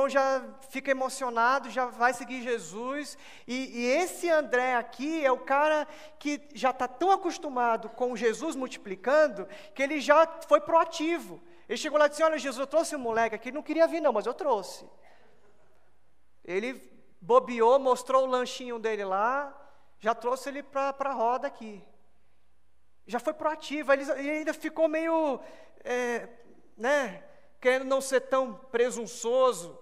já fica emocionado, já vai seguir Jesus, e esse André aqui é o cara que já está tão acostumado com Jesus multiplicando, que ele já foi proativo. Ele chegou lá e disse, olha Jesus, eu trouxe um moleque aqui, não queria vir não, mas eu trouxe. Ele bobeou, mostrou o lanchinho dele lá, já trouxe ele para a roda aqui. Já foi proativo, ele ainda ficou meio, querendo não ser tão presunçoso.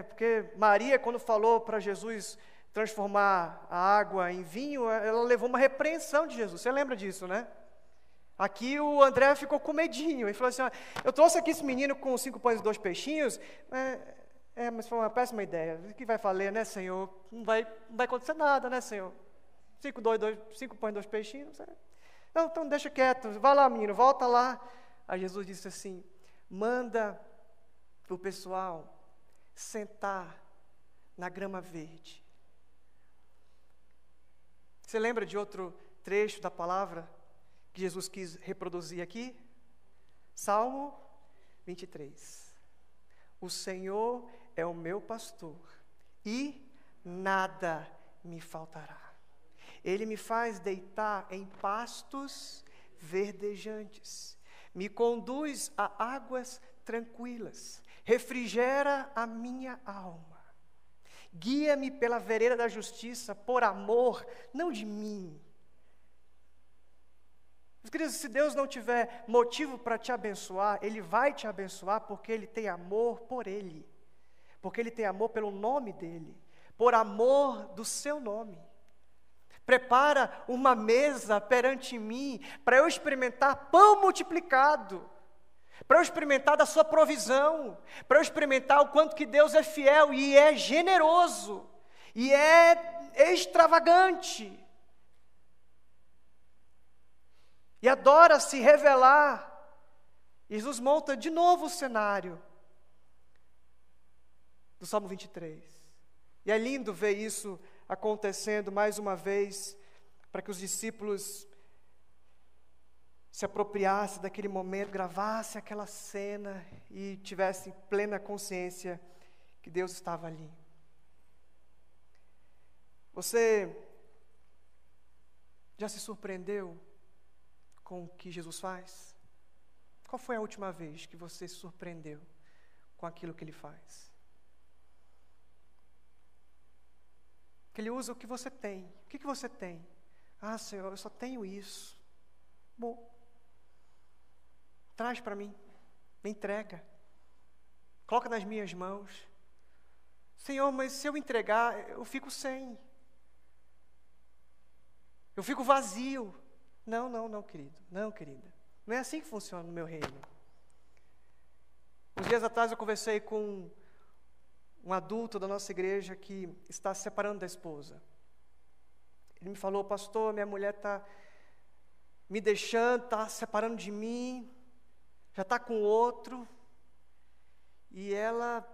Porque Maria, quando falou para Jesus transformar a água em vinho, ela levou uma repreensão de Jesus. Você lembra disso, né? Aqui o André ficou com medinho. Ele falou assim, eu trouxe aqui esse menino com 5 pães e 2 peixinhos, mas foi uma péssima ideia. O que vai fazer, né, Senhor? Não vai acontecer nada, né, Senhor? 5 pães e 2 peixinhos. Não, então deixa quieto. Vai lá, menino, volta lá. Aí Jesus disse assim, manda o pessoal sentar na grama verde. Você lembra de outro trecho da palavra que Jesus quis reproduzir aqui? Salmo 23. O Senhor é o meu pastor e nada me faltará. Ele me faz deitar em pastos verdejantes, me conduz a águas tranquilas, refrigera a minha alma. Guia-me pela vereda da justiça, por amor, não de mim. Meus queridos, se Deus não tiver motivo para te abençoar, Ele vai te abençoar porque Ele tem amor por Ele, porque Ele tem amor pelo nome dEle, por amor do seu nome. Prepara uma mesa perante mim, para eu experimentar pão multiplicado, para eu experimentar da sua provisão, para eu experimentar o quanto que Deus é fiel e é generoso, e é extravagante, e adora se revelar. Jesus monta de novo o cenário do Salmo 23, e é lindo ver isso acontecendo mais uma vez, para que os discípulos se apropriasse daquele momento, gravasse aquela cena e tivesse plena consciência que Deus estava ali. Você já se surpreendeu com o que Jesus faz? Qual foi a última vez que você se surpreendeu com aquilo que Ele faz? Que Ele usa o que você tem. O que você tem? Ah, Senhor, eu só tenho isso. Bom, traz para mim, me entrega, coloca nas minhas mãos. Senhor, mas se eu entregar, eu fico sem, eu fico vazio. Não, querido, não, querida, não é assim que funciona no meu reino. Uns dias atrás eu conversei com um adulto da nossa igreja que está se separando da esposa. Ele me falou, pastor, minha mulher está me deixando, está se separando de mim, já está com outro, e ela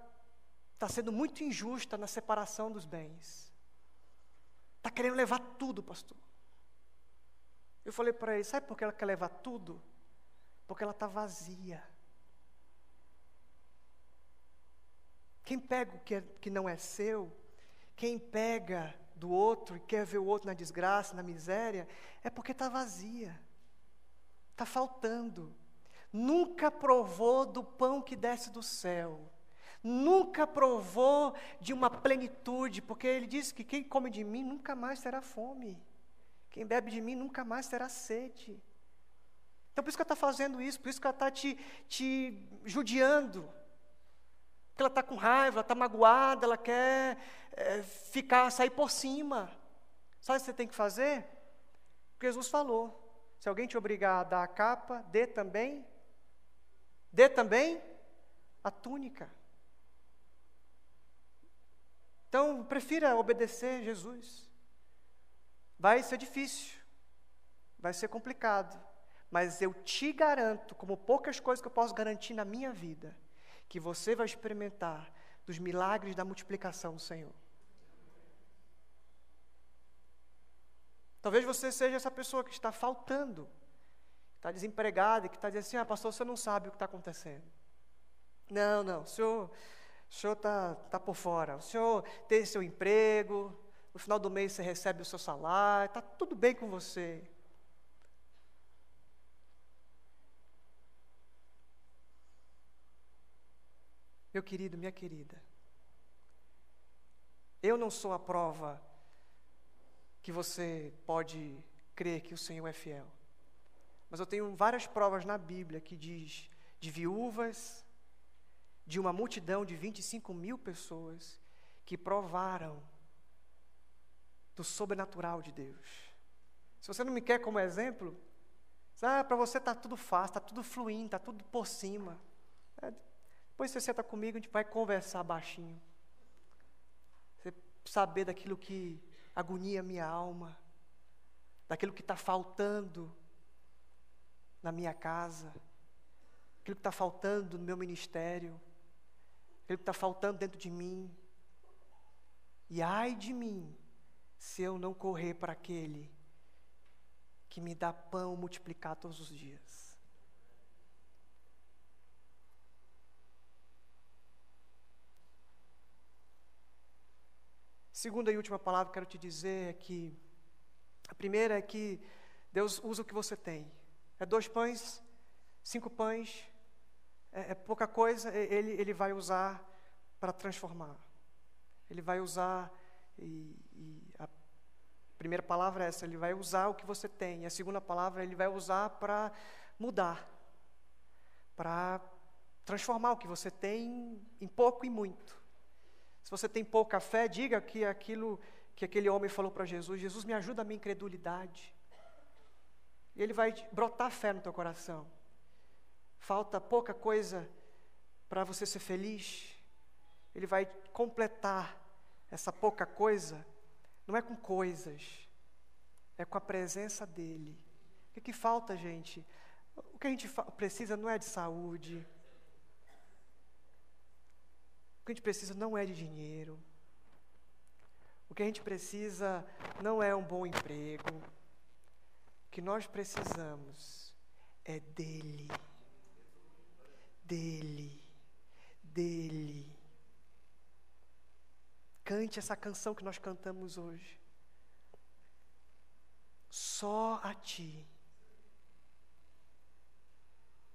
está sendo muito injusta na separação dos bens. Está querendo levar tudo, pastor. Eu falei para ele, sabe por que ela quer levar tudo? Porque ela está vazia. Quem pega o que não é seu, quem pega do outro e quer ver o outro na desgraça, na miséria, é porque está vazia, está faltando. Nunca provou do pão que desce do céu, nunca provou de uma plenitude, porque Ele disse que quem come de mim nunca mais terá fome, quem bebe de mim nunca mais terá sede. Então por isso que ela está fazendo isso, por isso que ela está te judiando, porque ela está com raiva, ela está magoada, ela quer sair por cima. Sabe o que você tem que fazer? O que Jesus falou, se alguém te obrigar a dar a capa, dê também a túnica. Então, prefira obedecer Jesus. Vai ser difícil, vai ser complicado, mas eu te garanto, como poucas coisas que eu posso garantir na minha vida, que você vai experimentar dos milagres da multiplicação do Senhor. Talvez você seja essa pessoa que está faltando, está desempregada e que está dizendo assim, pastor, você não sabe o que está acontecendo. Não, o senhor está por fora, o senhor tem seu emprego, no final do mês você recebe o seu salário, está tudo bem com você. Meu querido, minha querida, Eu não sou a prova que você pode crer que o Senhor é fiel. Mas eu tenho várias provas na Bíblia que diz de viúvas, de uma multidão de 25.000 pessoas que provaram do sobrenatural de Deus. Se você não me quer como exemplo, para você está tudo fácil, está tudo fluindo, está tudo por cima. Depois você senta comigo, a gente vai conversar baixinho. Você saber daquilo que agonia a minha alma, daquilo que está faltando na minha casa, aquilo que está faltando no meu ministério, aquilo que está faltando dentro de mim. E ai de mim, se eu não correr para aquele que me dá pão multiplicado todos os dias. Segunda e última palavra que eu quero te dizer é que a primeira é que Deus usa o que você tem. É 2 pães, 5 pães, é pouca coisa, Ele vai usar para transformar. Ele vai usar, e a primeira palavra é essa, Ele vai usar o que você tem. E a segunda palavra, Ele vai usar para mudar, para transformar o que você tem em pouco e muito. Se você tem pouca fé, diga que aquilo que aquele homem falou para Jesus, Jesus, me ajuda a minha incredulidade. E Ele vai brotar fé no teu coração. Falta pouca coisa para você ser feliz. Ele vai completar essa pouca coisa, não é com coisas, é com a presença dEle. O que falta, gente? O que a gente precisa não é de saúde. O que a gente precisa não é de dinheiro. O que a gente precisa não é um bom emprego. O que nós precisamos é dEle. Dele. Cante essa canção que nós cantamos hoje. Só a Ti.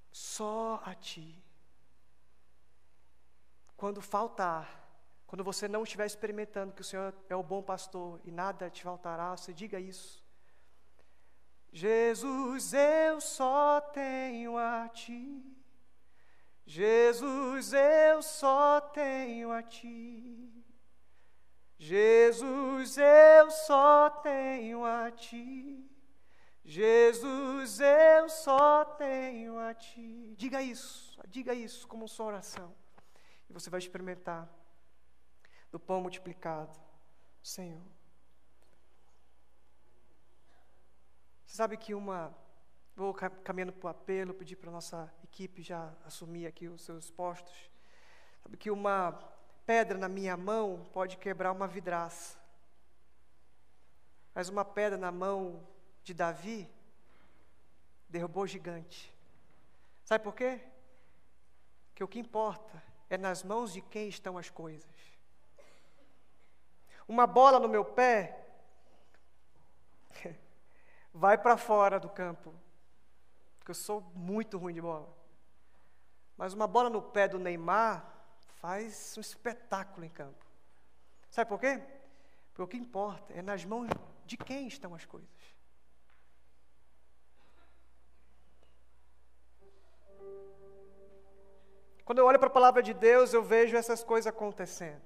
Só a Ti. Quando faltar, quando você não estiver experimentando que o Senhor é o bom pastor e nada te faltará, você diga isso. Jesus, eu só tenho a Ti. Jesus, eu só tenho a Ti. Jesus, eu só tenho a Ti. Jesus, eu só tenho a Ti. Diga isso como sua oração. E você vai experimentar do pão multiplicado, Senhor. Você sabe que vou caminhando para o apelo, pedir para a nossa equipe já assumir aqui os seus postos. Sabe que uma pedra na minha mão pode quebrar uma vidraça. Mas uma pedra na mão de Davi derrubou o gigante. Sabe por quê? Porque o que importa é nas mãos de quem estão as coisas. Uma bola no meu pé vai para fora do campo, porque eu sou muito ruim de bola. Mas uma bola no pé do Neymar faz um espetáculo em campo. Sabe por quê? Porque o que importa é nas mãos de quem estão as coisas. Quando eu olho para a palavra de Deus, eu vejo essas coisas acontecendo.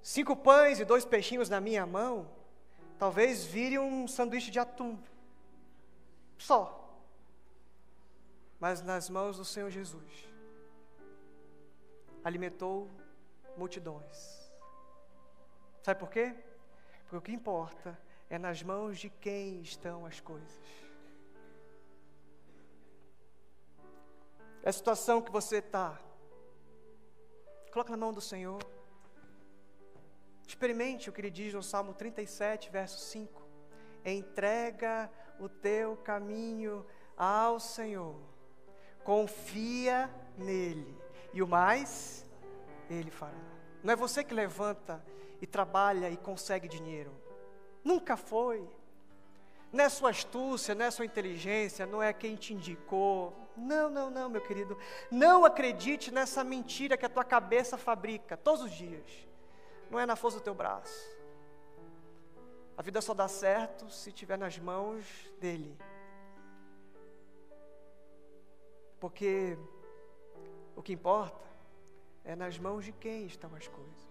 5 pães e 2 peixinhos na minha mão, talvez vire um sanduíche de atum. Só. Mas nas mãos do Senhor Jesus, alimentou multidões. Sabe por quê? Porque o que importa é nas mãos de quem estão as coisas. É a situação que você está, coloca na mão do Senhor. Experimente o que Ele diz no Salmo 37, verso 5. Entrega o teu caminho ao Senhor. Confia nele. E o mais, Ele fará. Não é você que levanta e trabalha e consegue dinheiro. Nunca foi. Não é sua astúcia, não é sua inteligência, não é quem te indicou. Não, não, não, meu querido. Não acredite nessa mentira que a tua cabeça fabrica todos os dias. Não é na força do teu braço. A vida só dá certo se estiver nas mãos dele. Porque o que importa é nas mãos de quem estão as coisas.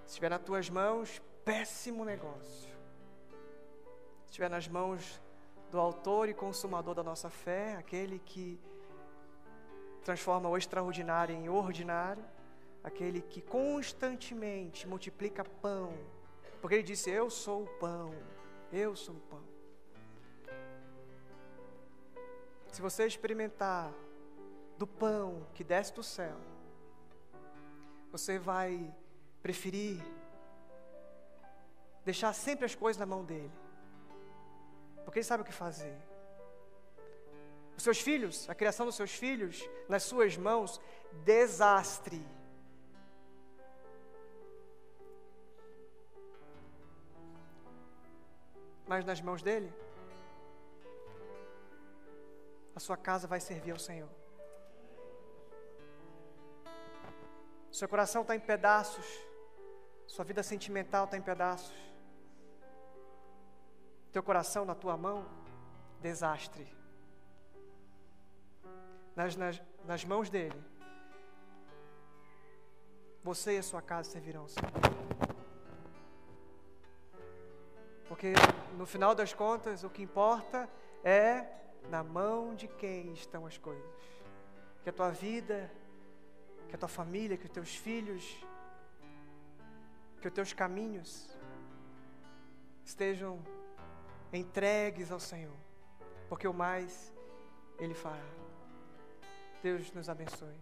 Se estiver nas tuas mãos, péssimo negócio. Se estiver nas mãos do autor e consumador da nossa fé, aquele que transforma o extraordinário em ordinário, aquele que constantemente multiplica pão, porque ele disse: eu sou o pão, eu sou o pão. Se você experimentar do pão que desce do céu, você vai preferir deixar sempre as coisas na mão dele, porque ele sabe o que fazer. Os seus filhos, a criação dos seus filhos, nas suas mãos, desastre. Mas nas mãos dele, a sua casa vai servir ao Senhor. Seu coração está em pedaços, sua vida sentimental está em pedaços. Teu coração na tua mão, desastre. Nas mãos dele, você e a sua casa servirão ao Senhor. Porque no final das contas, o que importa é na mão de quem estão as coisas. Que a tua vida, que a tua família, que os teus filhos, que os teus caminhos estejam entregues ao Senhor, porque o mais Ele fará. Deus nos abençoe.